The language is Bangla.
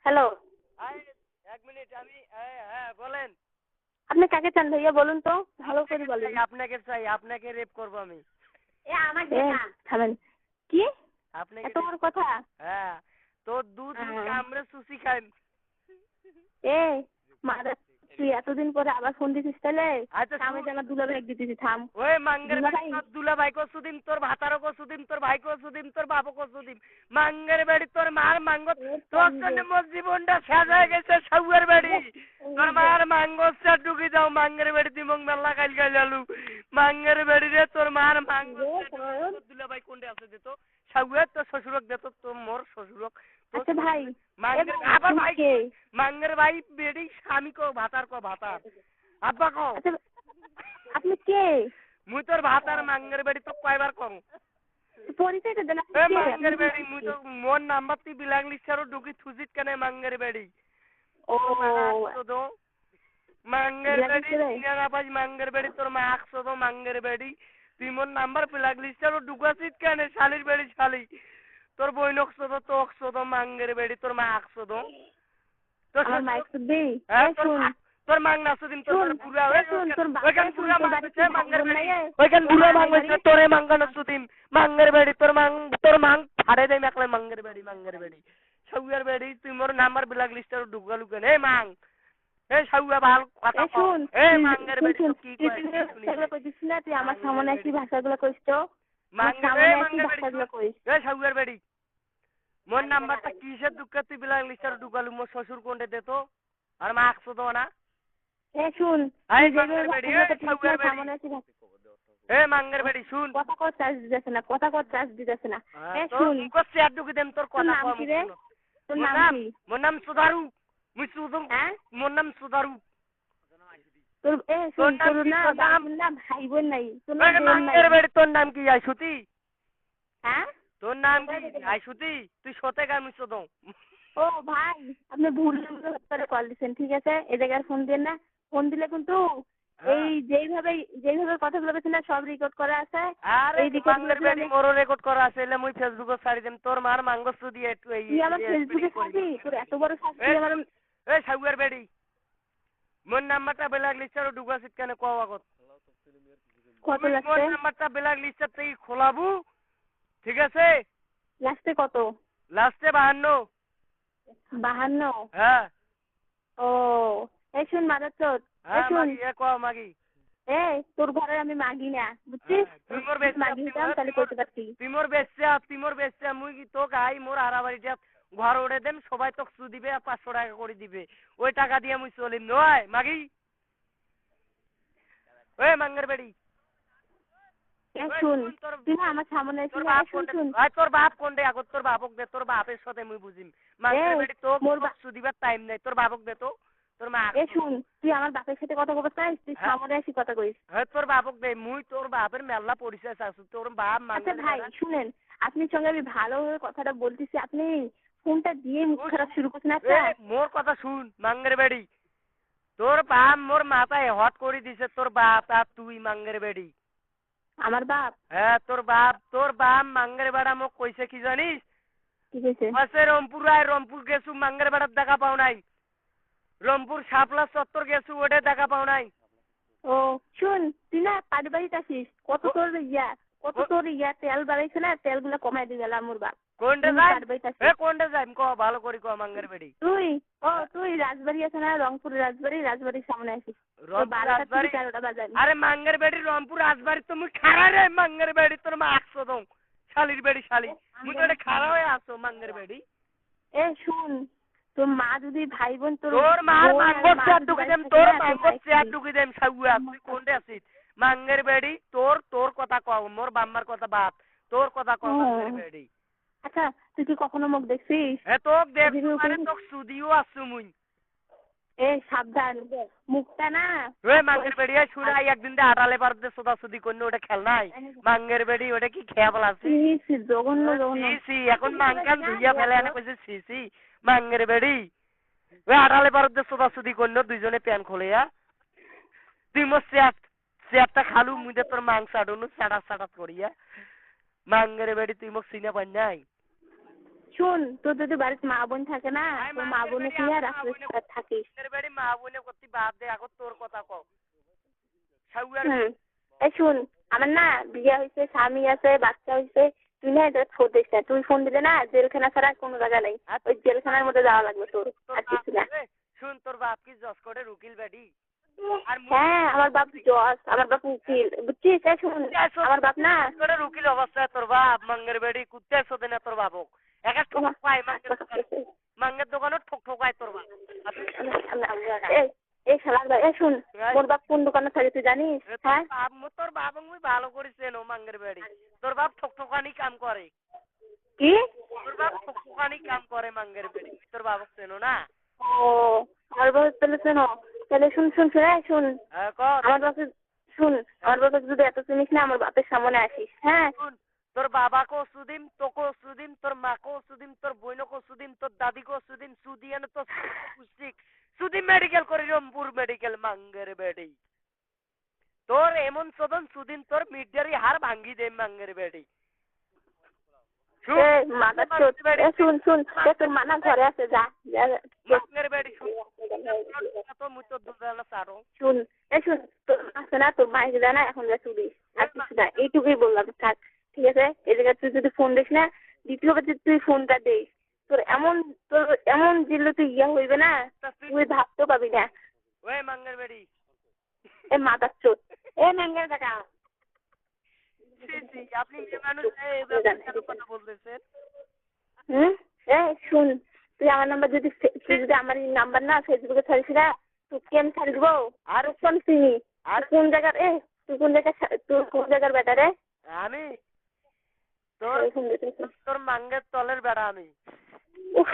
হ্যালো, এক মিনিট আমি হ্যাঁ বলেন। আপনি কাকে চান ভাইয়া বলুন তো, ভালো করে বলেন। আপনাকে চাই, আপনাকে রেপ করবো আমি। থামেন। কি আপনাকে এত বড় কথা? হ্যাঁ, তোর দুধ কামড়ে সুসি খাই। এ মারা, তুই এতদিন পরে আবার ফোন দিছিস তাহলে? আচ্ছা আমি আমার দুলাভাই দিতেছি, থাম। ওই মাঙ্গের দুলাভাই বাড়ি তোর দুলাভাই কো সুদিম, তোর ভাতারও কো সুদিম, তোর ভাই কো সুদিম, তোর বাবু কো সুদিম। মাঙ্গের বাড়ি তোর মার মাঙ্গ, তোর জন্য মোর জীবনটা শেষ হয়ে গেছে। সাউয়ের বাড়ি তোর মার মাঙ্গসটা ঢুকি যাও। মাঙ্গের বাড়ি দিমং মেলা কাল কাল আলু। মাঙ্গের বাড়ি রে তোর মার মাঙ্গসটা দুলাভাই কোনটা আছে দে তো। সাউয়ের তোর শ্বশুরক দে তো, তোর মোর শ্বশুরক। আচ্ছা ভাই, মাঙ্গের আবার ভাই কে? মাঙ্গের ভাই বেড়ি স্বামী কো ভাতার কো ভাতার। আব্বা কো আচ্ছা আপনি কে? মুই তোর ভাতার মাঙ্গের বাড়ি তো কয়বার করো। পরিচয়টা দেন। এ মাঙ্গের বাড়ি মুই তো মোর নাম্বার তুই বিলাক লিস্টারও ঢুকি থুজিত কেনে মাঙ্গের বাড়ি। ও তো মাঙ্গের বাড়ি সিনারা পাঁচ মাঙ্গের বাড়ি তোর মা 100 তো মাঙ্গের বাড়ি। তুই মোর নাম্বার বিলাক লিস্টারও ঢুকাছিস কেনে শালির বাড়ি শালি। তোর বই 100 তো 100 তো মাঙ্গের বাড়ি তোর মা 100 তো। তোর আমার মাইক শুনবি? শুন, তোর মাং না সুদিন তোর পুরা হয়ে শুন, তোর ওইখান পুরা মাংছে মাঙ্গের বাড়ি। বাড়ি ওইখান পুরা মাংছে তোরে মাঙ্গানো সুদিন মাঙ্গের বাড়ি তোর মাং ফাড়ে দেই একলা মাঙ্গের বাড়ি সাউয়ার বাড়ি। তুই মোর নাম্বার ব্ল্যাক লিস্টার ঢুকালু কেন? এ মাং, এ সাউয়া ভাল কথা শুন, এ মাঙ্গের বাড়ি তো কি কয় সেগুলো কইছিস না, তুই আমার সামনে আসি ভাষাগুলো কইস তো। মাঙ্গের ভাষাগুলো কইস। এ সাউয়ার বাড়ি মোর নাম্বারটা কিসের দুঃখে তুই ব্ল্যাক লিস্টার ঢুকালু? মোর শ্বশুর কোনটা দে তো। আর মা 100 তো না। শুন, এই তুই মাঙ্গের বাড়ি, এই সাউয়ার বাড়ি। সামনে আসি এ মাঙ্গের বাড়ি শুন। কথা কর চার্জ দিতেছে না, কথা কর চার্জ দিতেছে না। তোর শুন, মুখ চেয়ার ঢুকি দেন তোর কথা নাম কম। কি রে? তোর নাম কি? মোর নাম সুধারু। মুই সুদম। হ্যাঁ, মোর নাম সুধারু। তোর শুন, তোর না ভাই বোন নাই, তোর না বোন নাই। মাঙ্গের বাড়ি তোর নাম কি? আইসুতি। হ্যাঁ, তোর নাম কি? আইসুতি। তুই সতে গান মুই সুদম। ও ভাই, আপনি ভুল করে কল দিচ্ছেন, ঠিক আছে? এই জায়গায় ফোন দেন না। ফোন দিলে কিন্তু এই যেইভাবে কথাগুলো বলছেন না, সব রেকর্ড করা আছে। আরে এই মাঙ্গের বাড়ি মোর রেকর্ড করা আছে, এলে মুই ফেসবুকে ছাড়ি দেম। তোর মার মাঙ্গস দিয়ে একটু এই তুই আমার ফেসবুকে ছাড়বি? তোর এত বড় শাস্তি আমার। এই সাউয়ার বাড়ি মোর নাম্বারটা ব্ল্যাক লিস্টারও ঢুকাছিস কেন কও আগত। কত মোর লাগছে? নাম্বারটা ব্ল্যাক লিস্টার থেকে খোলাবু, ঠিক আছে? লাস্টে কত? লাস্টে 52। 52? হ্যাঁ ও, এই শুন মাদারচোদ, হ্যাঁ শুন, মাগি এ কও মাগি। তোর ঘরে আমি মাগি না, বুঝছিস? তুই মোর মাগি হতাম তাহলে করতে পারতি। তুই মোর বেচছে মুই কি তোকে আই মোর হারাবাড়িটা ঘর ওড়ে দেম, সবাই তোকে সু দিবে আর 500 টাকা করে দিবে। ওই টাকা দিয়ে মুই চলিম নয় মাগি। ওই মাঙ্গের বাড়ি শুন, তুই না আমার সামনে এসে শুন শুন। তোর বাপ কোনটা আগত? তোর বাপক দে, তোর বাপের সাথে মুই বুঝিম। মাঙ্গের বাড়ি তো মোর সু দিবার টাইম নাই। তোর বাপক দে তো। তোর মা শুন, তুই আমার বাপের সাথে কথা বলতে চাস? তুই সামনে আসি কথা কইস। হ্যাঁ তোর বাপক দে। মুই তোর বাপের মেলা পরিচয় চাচ্ছি। তোর বাপ আচ্ছা ভাই শুনেন, আপনার সঙ্গে আমি ভালোভাবে কথাটা বলতেছি, আপনি ফোনটা দিয়ে মুখ খারাপ শুরু করছেন। আচ্ছা মোর কথা শুন মাঙ্গের বাড়ি, তোর বাপ মোর মাথায় হট করে দিছে। তোর বাপ আর তুই মাঙ্গের বাড়ি। আমার বাপ? হ্যাঁ তোর বাপ মাঙ্গের বেড়া মোক কইছে কি জানিস? কি কইছে? রংপুর গেছু মাঙ্গের বেড়ার দেখা পাও নাই। রংপুর শাপলা চত্বর গেছু ওটা দেখা পাও নাই। ও শুন, তুই না পারিবারিক আসিস। কত তোর তেল বাড়াইছে না, তেলগুলো কমাই দিয়ে গেল আমার বাপ। কোনটা যাই ক ভালো করি ক মাঙ্গের বাড়ি। তুই রাজবাড়ি আছে না, রংপুর রাজবাড়ির সামনে আসিস। আরে মাঙ্গের বাড়ি রংপুর রাজবাড়ি তো মুই খাড়া রে। মাঙ্গের বাড়ি তোর মা 100 দং শালির বাড়ি শালি। মুই তো খাড়া হয়ে আসো মাঙ্গের বাড়ি। শুন, তোর মা যদি ভাই বোন তোর মার মাঙ্গর চেয়ার ঢুকি দেম। তোর মাঙ্গর চেয়ার ঢুকি দেম সাউয়া। তুই কোনটা আছিস? মাঙ্গের বাড়ি তোর কথা কও। মোর বাম্মার কথা বাদ। তোর কথা কও মাঙ্গের বাড়ি। আচ্ছা তুই কি কখনো মুখ দেখছিস? তোক দেখছু মানে তোক সুদিও আসছু মুই। সাবধান, মুখটা না। মাঙ্গের বাড়ি শুনাই একদিন দে আটালে পারতে সোদাসুদি করলে ওটা খেল নাই। মাঙ্গের বাড়ি ওটা কি খেয়া বলাছি? জঘন্য এখন মাঙ্গাল ধুইয়া ফেলে এনে কইছে সি মাঙ্গের বাড়ি। ওই আটালে পারতে সোদাসুদি করলো দুইজনে প্যান খোলে। তুই মোর চেয়ারটা খালু মুই তোর মাংস আডুনু সাড়া করিয়া। মাঙ্গের বাড়ি তুই মোক চিনে পাই নাই। শুন, তোর যদি বাড়িতে মা বোন থাকে না, আই তোর মা বোনে কি আর রাখলে থাকিস। বাড়ি মা বোনে করতে বাদ দে, এখন তোর কথা কও। সাউয়ার এই শুন, আমার না বিয়ে হয়েছে, স্বামী আছে, বাচ্চা হয়েছে, তুই না এটা ফোন দিস না। তুই ফোন দিলে না জেলখানা ছাড়া কোনো জায়গা নেই, ওই জেলখানার মধ্যে যাওয়া লাগবে তোর, আর কিছু না। শুন, তোর বাপ কি জজ করে উকিল বেডি? হ্যাঁ, আমার বাপ জজ, আমার বাপ উকিল, বুঝছিস? এই শুন, আমার বাপ না করে উকিল অবস্থায় তোর বাপ মাঙ্গের বেডি কুত্তে শোধে না তোর বাবক। একা ঠক পায় মাঙ্গের দোকানে ঠক ঠকায় তোর বাপ। এই শালার ভাই, এই শুন, মোর বাপ কোন দোকানে থাকে তুই জানিস? হ্যাঁ, তোর বাপ আমি ভালো করেছে নো মাঙ্গের বেডি। তোর বাপ ঠক ঠকানি কাম করে। কি? তোর বাপ ঠক ঠকানি কাম করে মাঙ্গের বেডি। তোর বাবক চেনো না? ও, আমার বাপ তাহলে চেনো? তাহলে শুন শুন শুন, এই শুন, আমার বাপে শুন, আমার বাপে যদি এত চিনিস না, আমার বাপের সামনে আসিস। হ্যাঁ, তোর বাবাকেও সুদিম, তোকেও সুদিম, তোর মাকেও সুদিম, তোর বোনকেও সুদিম, তোর দাদিকেও সুদিম, সুদিয়ানো তো পুষ্টিক সুদিম মেডিকেল করি রংপুর মেডিকেল মাঙ্গের বেডি। তোর এমন সদন সুদিন তোর মিডিয়ারি হার ভাঙ্গি দে মাঙ্গের বেডি। শুন শুন, তোর মানা ঘরে আছে, যা মাঙ্গের বেডি শুন, শুন, এই শুন, তোর আছে না, তোর মাইকে দেয় না, এখন যা চুরিস, আর কিছু না, এইটুকুই বললাম, থাক, ঠিক আছে? এই জায়গায় তুই যদি ফোন দিস না, দ্বিতীয়বার যদি তুই ফোনটা দিস, তোর এমন দিলে তুই ইয়া হইবে না, তুই ভাবতেও পাবি না। ওই মাঙ্গের বেডি, এ মাদার চোদ, এ মাঙ্গের টাকা, আপনি মেয়ে মানুষ কথা বলতেছেন? শুন, তুই আমার নাম্বার যদি আমার নাম্বার না ফেসবুকে ছাড়িস না, তোকে আমি ছাড়ি দিব। আর কোন চিনি, আর কোন জায়গার, তুই কোন জায়গার বেটা রে? আমি তোর মাঙ্গের তলের বেড়া আমি। উফ।